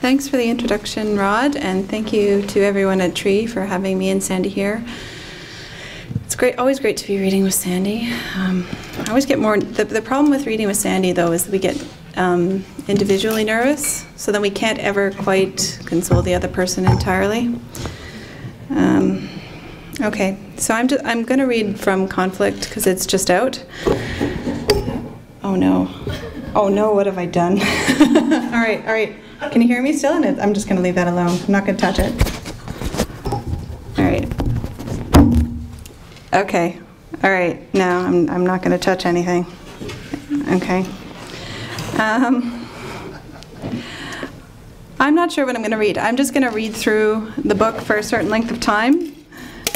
Thanks for the introduction, Rod, and thank you to everyone at TREE for having me and Sandy here. It's always great to be reading with Sandy. I always get more, the problem with reading with Sandy, though, is that we get individually nervous, so then we can't ever quite console the other person entirely. Okay, so I'm going to read from Conflict because it's just out. Oh no, what have I done? All right. Can you hear me still? And I'm just going to leave that alone. I'm not going to touch it. All right. Okay. All right. No, I'm not going to touch anything. Okay. I'm not sure what I'm going to read. I'm just going to read through the book for a certain length of time.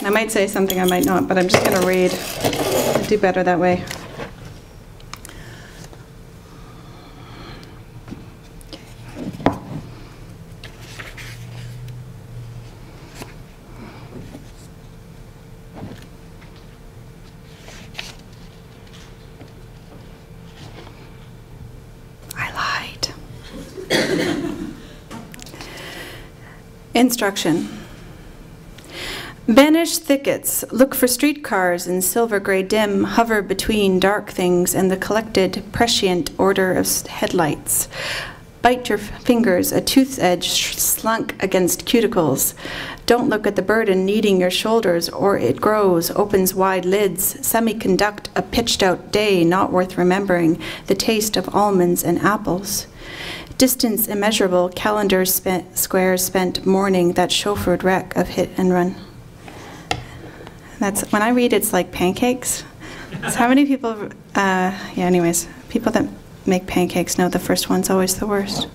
I might say something, I might not, but I'm just going to read. I do better that way. Instruction. Banish thickets, look for streetcars in silver gray dim, hover between dark things and the collected, prescient order of headlights. Bite your fingers, a tooth's edge slunk against cuticles. Don't look at the burden kneading your shoulders, or it grows, opens wide lids, semiconduct a pitched-out day not worth remembering, the taste of almonds and apples. Distance immeasurable, calendars squares spent mourning that chauffeured wreck of hit and run. When I read, it's like pancakes. So how many people, anyways, people that make pancakes know the first one's always the worst.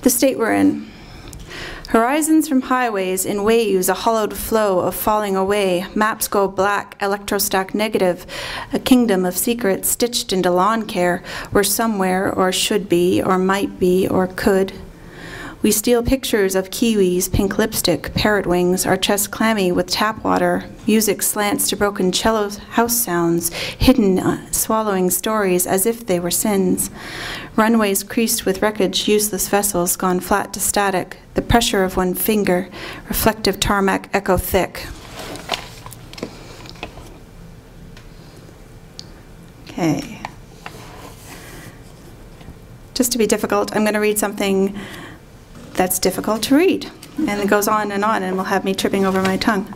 The state we're in. Horizons from highways in waves, a hollowed flow of falling away. Maps go black, electrostack negative. A kingdom of secrets stitched into lawn care, where somewhere, or should be, or might be, or could. We steal pictures of kiwis, pink lipstick, parrot wings, our chests clammy with tap water. Music slants to broken cello house sounds, hidden, swallowing stories as if they were sins. Runways creased with wreckage, useless vessels gone flat to static. The pressure of one finger, reflective tarmac echo thick. Okay. Just to be difficult, I'm going to read something that's difficult to read. And it goes on and will have me tripping over my tongue.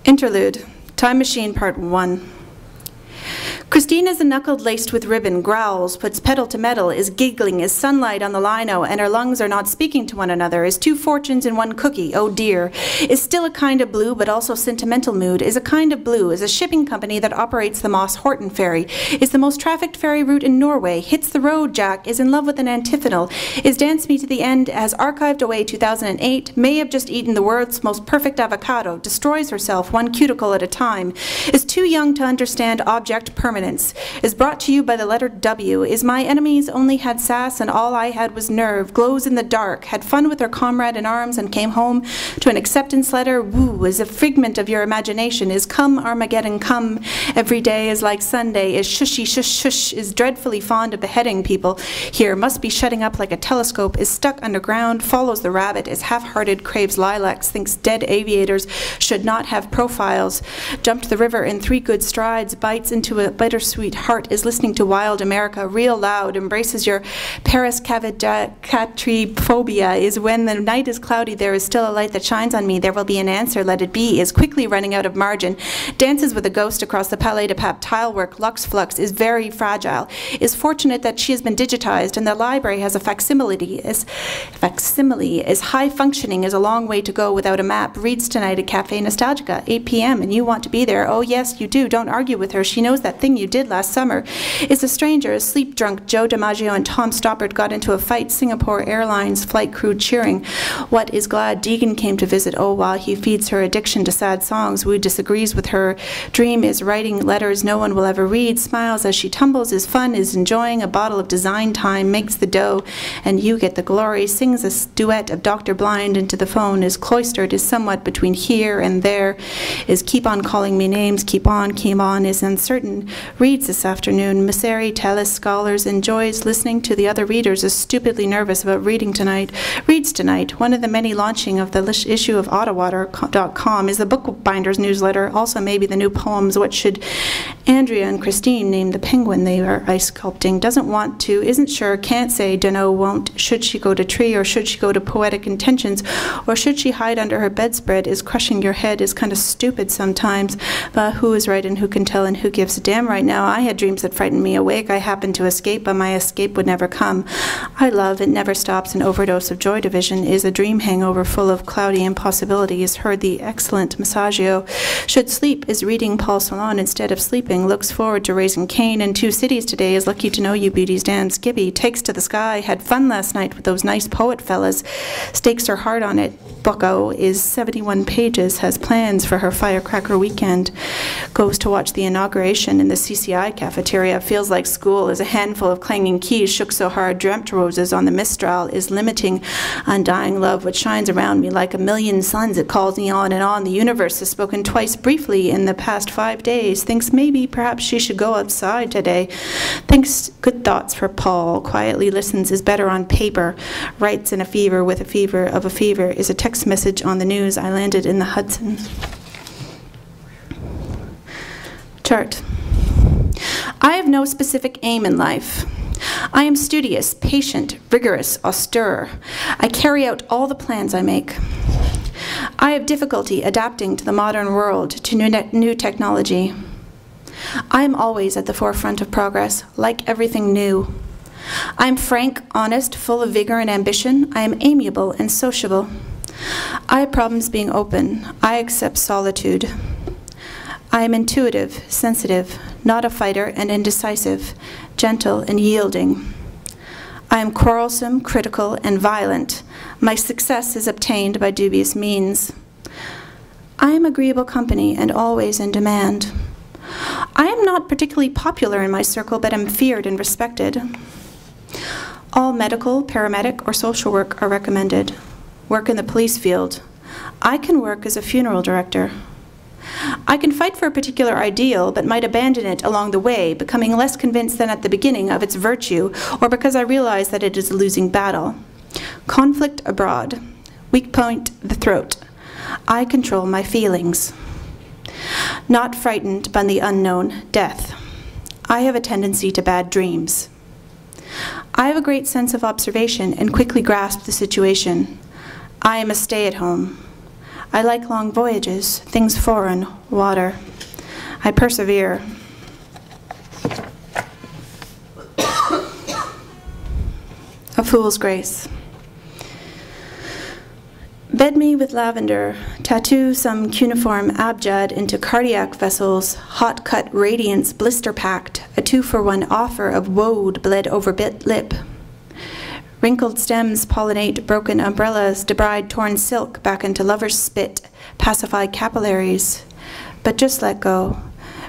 Interlude, Time Machine Part 1. Christine is a knuckled laced with ribbon, growls, puts pedal to metal, is giggling, is sunlight on the lino, and her lungs are not speaking to one another, is two fortunes in one cookie, oh dear, is still a kind of blue, but also sentimental mood, is a kind of blue, is a shipping company that operates the Moss Horton ferry, is the most trafficked ferry route in Norway, hits the road, Jack, is in love with an antiphonal, is Dance Me to the End, has archived away 2008, may have just eaten the world's most perfect avocado, destroys herself one cuticle at a time, is too young to understand object permanence, is brought to you by the letter W, is my enemies only had sass and all I had was nerve, glows in the dark, had fun with her comrade in arms and came home to an acceptance letter, woo, is a figment of your imagination, is come Armageddon come, every day is like Sunday, is shushy shush shush, is dreadfully fond of beheading people here, must be shutting up like a telescope, is stuck underground, follows the rabbit, is half-hearted, craves lilacs, thinks dead aviators should not have profiles, jumped the river in 3 good strides, bites into a bittersweet heart, is listening to Wild America real loud, embraces your Paris catriphobia, is when the night is cloudy, there is still a light that shines on me, there will be an answer, let it be, is quickly running out of margin, dances with a ghost across the Palais de Pape tilework, Lux Flux, is very fragile, is fortunate that she has been digitized and the library has a facsimile, is high functioning, is a long way to go without a map, reads tonight at Cafe Nostalgica, 8 p.m. and you want to be there, oh yes you do, don't argue with her, she knows that thing you you did last summer. Is a stranger, a sleep-drunk Joe DiMaggio and Tom Stoppard got into a fight, Singapore Airlines flight crew cheering. What is glad Deegan came to visit, oh, while he feeds her addiction to sad songs, Wu disagrees with her. Dream is writing letters no one will ever read, smiles as she tumbles, is fun, is enjoying a bottle of design time, makes the dough, and you get the glory, sings a duet of Dr. Blind into the phone, is cloistered, is somewhat between here and there, is keep on calling me names, keep on, is uncertain, reads this afternoon, Misseri, Tellis, scholars, enjoys listening to the other readers, is stupidly nervous about reading tonight, reads tonight, one of the many launching of the issue of Ottawater.com is the Bookbinders newsletter, also maybe the new poems, what should Andrea and Christine name the penguin they are ice sculpting, doesn't want to, isn't sure, can't say, dunno, won't, should she go to tree or should she go to poetic intentions, or should she hide under her bedspread, is crushing your head, is kind of stupid sometimes, but who is right and who can tell and who gives a damn right now? I had dreams that frightened me awake, I happened to escape, but my escape would never come. I love, it never stops, an overdose of joy division is a dream hangover full of cloudy impossibilities, heard the excellent Massagio, should sleep, is reading Paul Salon instead of sleeping, looks forward to raising Cain in 2 cities today, is lucky to know you beauties, Dan Skibby, takes to the sky, had fun last night with those nice poet fellas, stakes her heart on it, Bucko is 71 pages, has plans for her firecracker weekend, goes to watch the inauguration in the CCI cafeteria, feels like school, is a handful of clanging keys, shook so hard, dreamt roses on the Mistral, is limiting undying love, which shines around me like a million suns, it calls me on and on, the universe has spoken twice briefly in the past 5 days, thinks maybe perhaps she should go outside today, thinks good thoughts for Paul, quietly listens, is better on paper, writes in a fever with a fever of a fever, is a text message on the news, I landed in the Hudson. Chart. I have no specific aim in life. I am studious, patient, rigorous, austere. I carry out all the plans I make. I have difficulty adapting to the modern world, to new technology. I am always at the forefront of progress, like everything new. I am frank, honest, full of vigor and ambition. I am amiable and sociable. I have problems being open. I accept solitude. I am intuitive, sensitive, not a fighter and indecisive, gentle and yielding. I am quarrelsome, critical, and violent. My success is obtained by dubious means. I am agreeable company and always in demand. I am not particularly popular in my circle, but am feared and respected. All medical, paramedic, or social work are recommended. Work in the police field. I can work as a funeral director. I can fight for a particular ideal, but might abandon it along the way, becoming less convinced than at the beginning of its virtue, or because I realize that it is a losing battle. Conflict abroad. Weak point, the throat. I control my feelings. Not frightened by the unknown, death. I have a tendency to bad dreams. I have a great sense of observation and quickly grasp the situation. I am a stay-at-home. I like long voyages, things foreign, water. I persevere. A fool's grace. Bed me with lavender, tattoo some cuneiform abjad into cardiac vessels, hot-cut radiance blister-packed, a 2-for-1 offer of woad bled over bit lip. Wrinkled stems pollinate broken umbrellas, debride torn silk back into lover's spit, pacify capillaries. But just let go,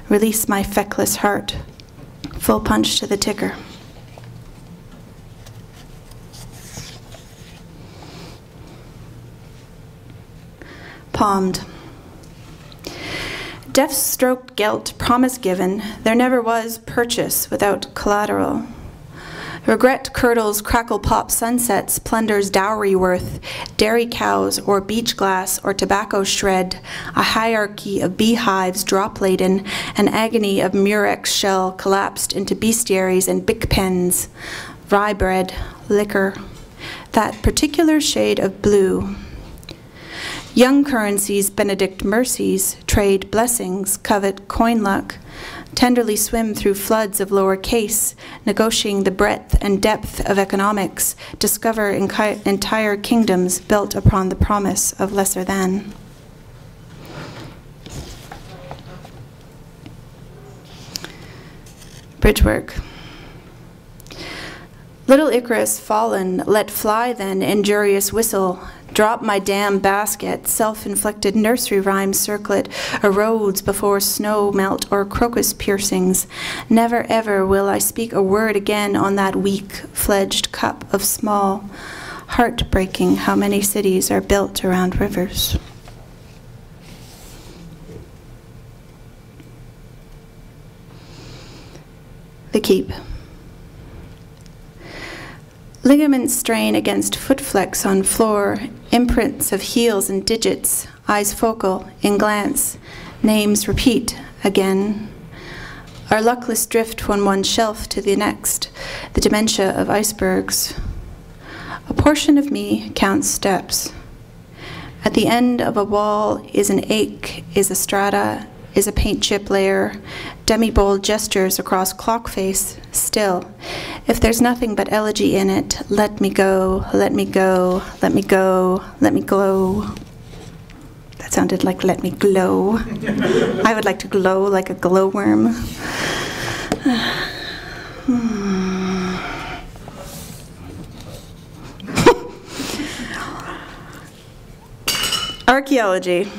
release my feckless heart. Full punch to the ticker. Palmed. Death-stroked guilt, promise given, there never was purchase without collateral. Regret curdles crackle pop sunsets, plunders dowry worth, dairy cows or beach glass or tobacco shred, a hierarchy of beehives drop laden, an agony of murex shell collapsed into bestiaries and bic pens, rye bread, liquor, that particular shade of blue. Young currencies, Benedict mercies, trade blessings, covet coin luck, tenderly swim through floods of lower case, negotiating the breadth and depth of economics, discover entire kingdoms built upon the promise of lesser than. Bridge work. Little Icarus fallen, let fly then, injurious whistle. Drop my damn basket, self-inflicted nursery rhyme circlet erodes before snow melt or crocus piercings. Never ever will I speak a word again on that weak-fledged cup of small. Heartbreaking how many cities are built around rivers. The Keep. Ligaments strain against foot flecks on floor, imprints of heels and digits, eyes focal, in glance, names repeat again. Our luckless drift from one shelf to the next, the dementia of icebergs. A portion of me counts steps. At the end of a wall is an ache, is a strata, is a paint chip layer, demi-bold gestures across clock face, still. If there's nothing but elegy in it, let me go, let me go, let me go, let me glow. That sounded like let me glow. I would like to glow like a glowworm. Archaeology.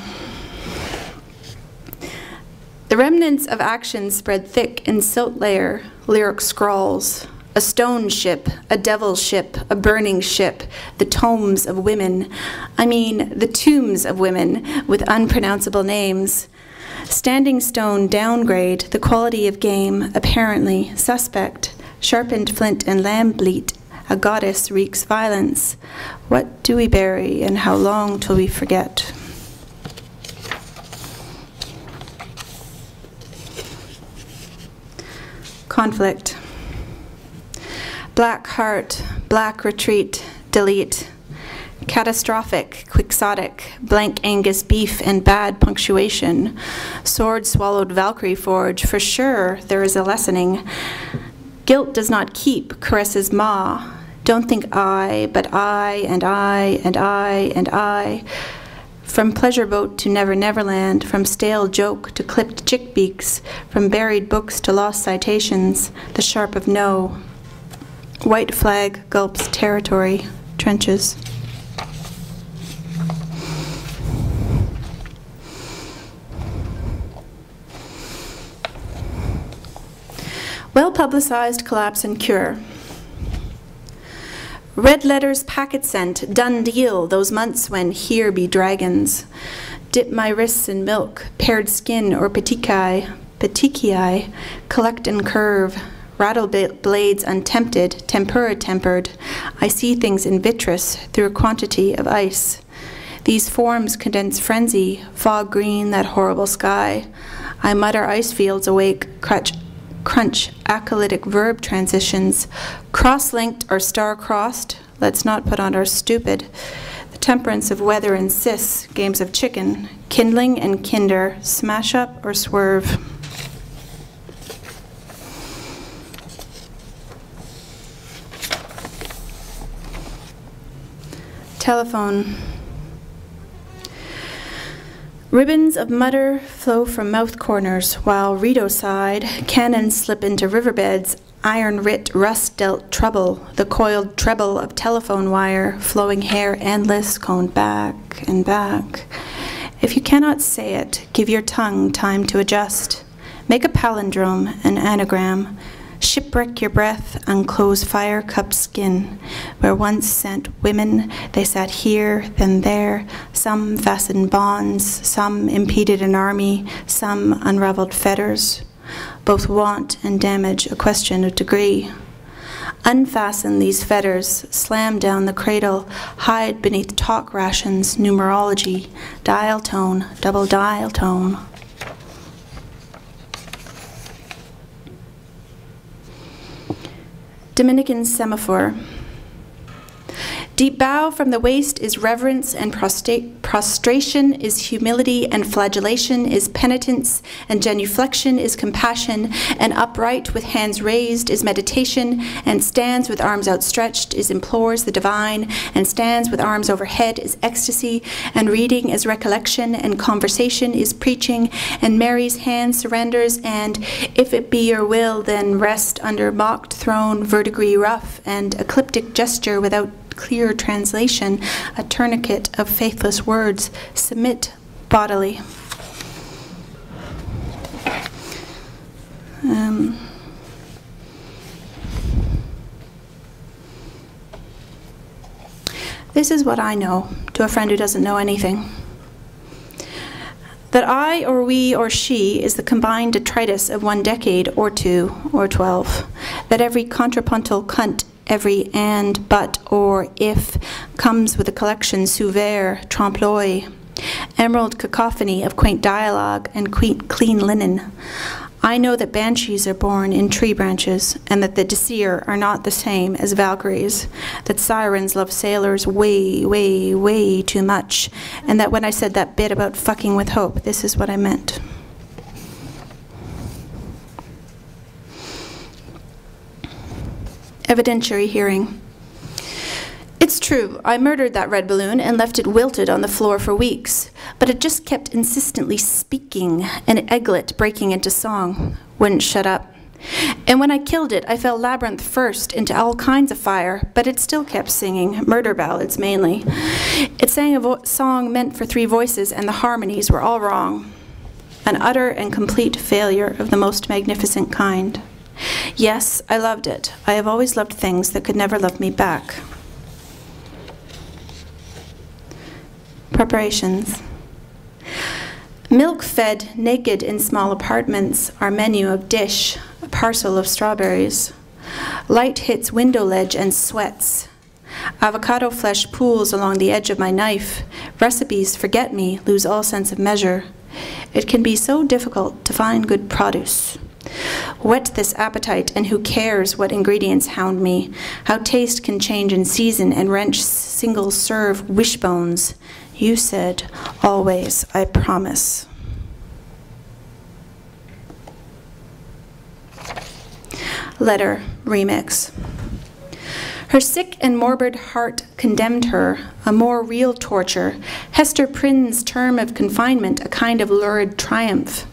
The remnants of action spread thick in silt layer, lyric scrawls. A stone ship, a devil ship, a burning ship, the tomes of women. I mean, the tombs of women with unpronounceable names. Standing stone downgrade, the quality of game, apparently suspect. Sharpened flint and lamb bleat, a goddess wreaks violence. What do we bury and how long till we forget? Conflict. Black heart, black retreat, delete. Catastrophic, quixotic, blank Angus beef and bad punctuation. Sword swallowed Valkyrie forge, for sure there is a lessening. Guilt does not keep, caresses ma. Don't think I, but I, and I, and I, and I. From pleasure boat to Never Neverland, from stale joke to clipped chick beaks, from buried books to lost citations, the sharp of no. White flag gulps territory, trenches. Well-publicized collapse and cure. Red letters packet sent, done deal, those months when here be dragons. Dip my wrists in milk, paired skin or petechiae, collect and curve. Rattle blades untempted, tempura tempered. I see things in vitreous through a quantity of ice. These forms condense frenzy, fog green that horrible sky. I mutter ice fields awake, crunch acolytic verb transitions, cross-linked or star-crossed, let's not put on our stupid, the temperance of weather and cis, games of chicken, kindling and kinder, smash up or swerve. Telephone. Ribbons of mutter flow from mouth corners, while Rito side, cannons slip into riverbeds, iron-writ rust-dealt trouble, the coiled treble of telephone wire, flowing hair endless, coned back and back. If you cannot say it, give your tongue time to adjust. Make a palindrome, an anagram. Shipwreck your breath, unclose fire-cupped skin. Where once sent women, they sat here, then there. Some fastened bonds, some impeded an army, some unraveled fetters. Both want and damage a question of degree. Unfasten these fetters, slam down the cradle, hide beneath talk rations, numerology, dial tone, double dial tone. Dominican semaphore. Deep bow from the waist is reverence and prostration is humility, and flagellation is penitence, and genuflection is compassion, and upright with hands raised is meditation, and stands with arms outstretched is implores the divine, and stands with arms overhead is ecstasy, and reading is recollection, and conversation is preaching, and Mary's hand surrenders, and if it be your will, then rest under mocked throne, verdigris rough, and ecliptic gesture without clear translation, a tourniquet of faithless words, submit bodily. This is what I know, to a friend who doesn't know anything. That I or we or she is the combined detritus of 1 decade or 2 or 12. That every contrapuntal cunt, every and, but, or, if, comes with a collection sous vert, trompe-l'oeil, emerald cacophony of quaint dialogue and clean linen. I know that banshees are born in tree branches, and that the Desir are not the same as Valkyries, that sirens love sailors way, way, way too much, and that when I said that bit about fucking with hope, this is what I meant. Evidentiary hearing. It's true, I murdered that red balloon and left it wilted on the floor for weeks, but it just kept insistently speaking, an egglet breaking into song. Wouldn't shut up. And when I killed it, I fell labyrinth first into all kinds of fire, but it still kept singing, murder ballads mainly. It sang a song meant for 3 voices, and the harmonies were all wrong. An utter and complete failure of the most magnificent kind. Yes, I loved it. I have always loved things that could never love me back. Preparations. Milk fed, naked in small apartments, our menu of dish, a parcel of strawberries. Light hits window ledge and sweats. Avocado flesh pools along the edge of my knife. Recipes forget me, lose all sense of measure. It can be so difficult to find good produce. Whet this appetite, and who cares what ingredients hound me, how taste can change in season and wrench single-serve wishbones. You said, always, I promise. Letter, remix. Her sick and morbid heart condemned her, a more real torture. Hester Prynne's term of confinement, a kind of lurid triumph.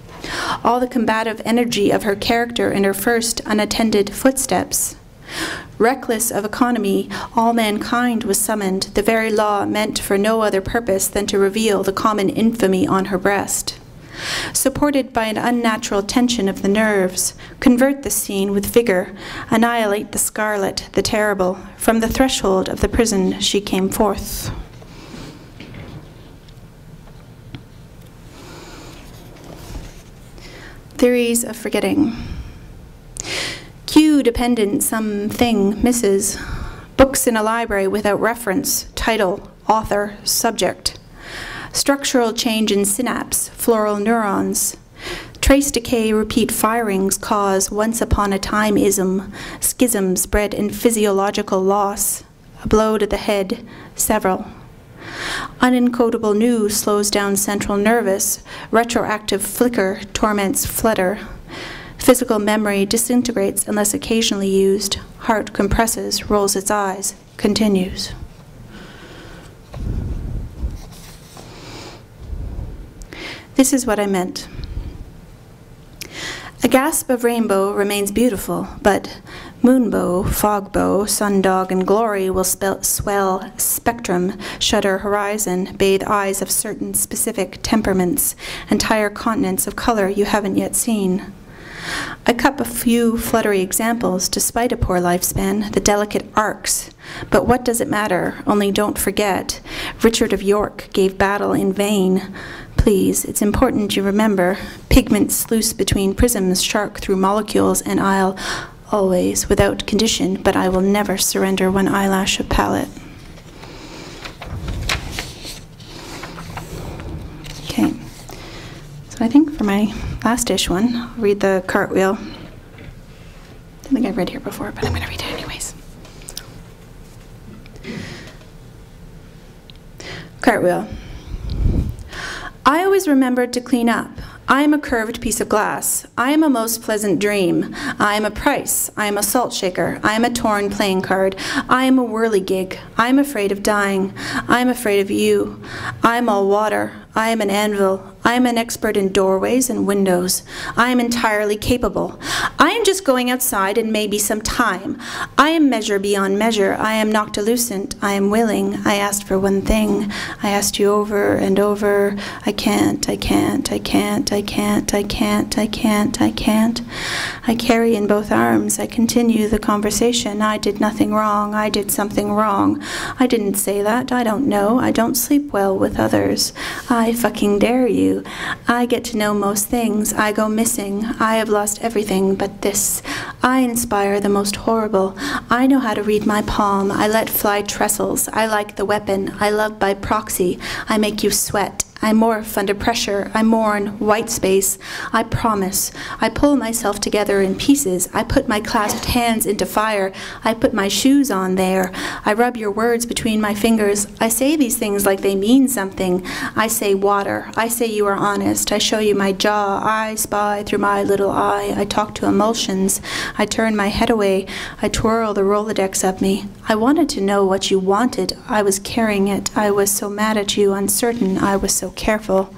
All the combative energy of her character in her first unattended footsteps. Reckless of economy, all mankind was summoned, the very law meant for no other purpose than to reveal the common infamy on her breast. Supported by an unnatural tension of the nerves, convert the scene with vigor, annihilate the scarlet, the terrible. From the threshold of the prison she came forth. Theories of forgetting. Q-dependent something misses. Books in a library without reference, title, author, subject. Structural change in synapse, floral neurons. Trace decay, repeat firings cause once upon a time ism, schisms bred in physiological loss. A blow to the head, several. Unencodable new slows down central nervous, retroactive flicker torments flutter. Physical memory disintegrates unless occasionally used. Heart compresses, rolls its eyes, continues. This is what I meant. A gasp of rainbow remains beautiful, but moonbow, fogbow, sundog, and glory will swell spectrum, shudder horizon, bathe eyes of certain specific temperaments, entire continents of color you haven't yet seen. I cup a few fluttery examples, despite a poor lifespan, the delicate arcs. But what does it matter? Only don't forget, Richard of York gave battle in vain. Please, it's important you remember, pigment sluice between prisms, shark through molecules, and I'll always, without condition, but I will never surrender one eyelash of palette. Okay. So I think for my last-ish one, I'll read the cartwheel. I think I've read here before, but I'm going to read it anyways. Cartwheel. I always remembered to clean up. I am a curved piece of glass. I am a most pleasant dream. I am a price. I am a salt shaker. I am a torn playing card. I am a whirligig. I am afraid of dying. I am afraid of you. I am all water. I am an anvil. I am an expert in doorways and windows. I am entirely capable. I am just going outside and maybe some time. I am measure beyond measure. I am noctilucent. I am willing. I asked for one thing. I asked you over and over. I can't, I can't, I can't, I can't, I can't, I can't, I can't. I carry in both arms. I continue the conversation. I did nothing wrong. I did something wrong. I didn't say that. I don't know. I don't sleep well with others. I fucking dare you. I get to know most things. I go missing. I have lost everything but this. I inspire the most horrible. I know how to read my palm. I let fly trestles. I like the weapon. I love by proxy. I make you sweat. I morph under pressure. I mourn white space. I promise. I pull myself together in pieces. I put my clasped hands into fire. I put my shoes on there. I rub your words between my fingers. I say these things like they mean something. I say water. I say you are honest. I show you my jaw. I spy through my little eye. I talk to emulsions. I turn my head away. I twirl the Rolodex of me. I wanted to know what you wanted. I was carrying it. I was so mad at you, uncertain. I was so careful.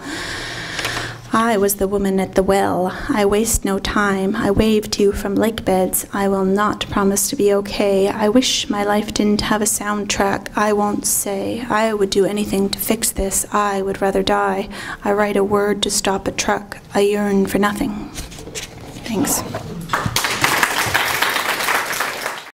I was the woman at the well. I waste no time. I wave to you from lake beds. I will not promise to be okay. I wish my life didn't have a soundtrack. I won't say. I would do anything to fix this. I would rather die. I write a word to stop a truck. I yearn for nothing. Thanks.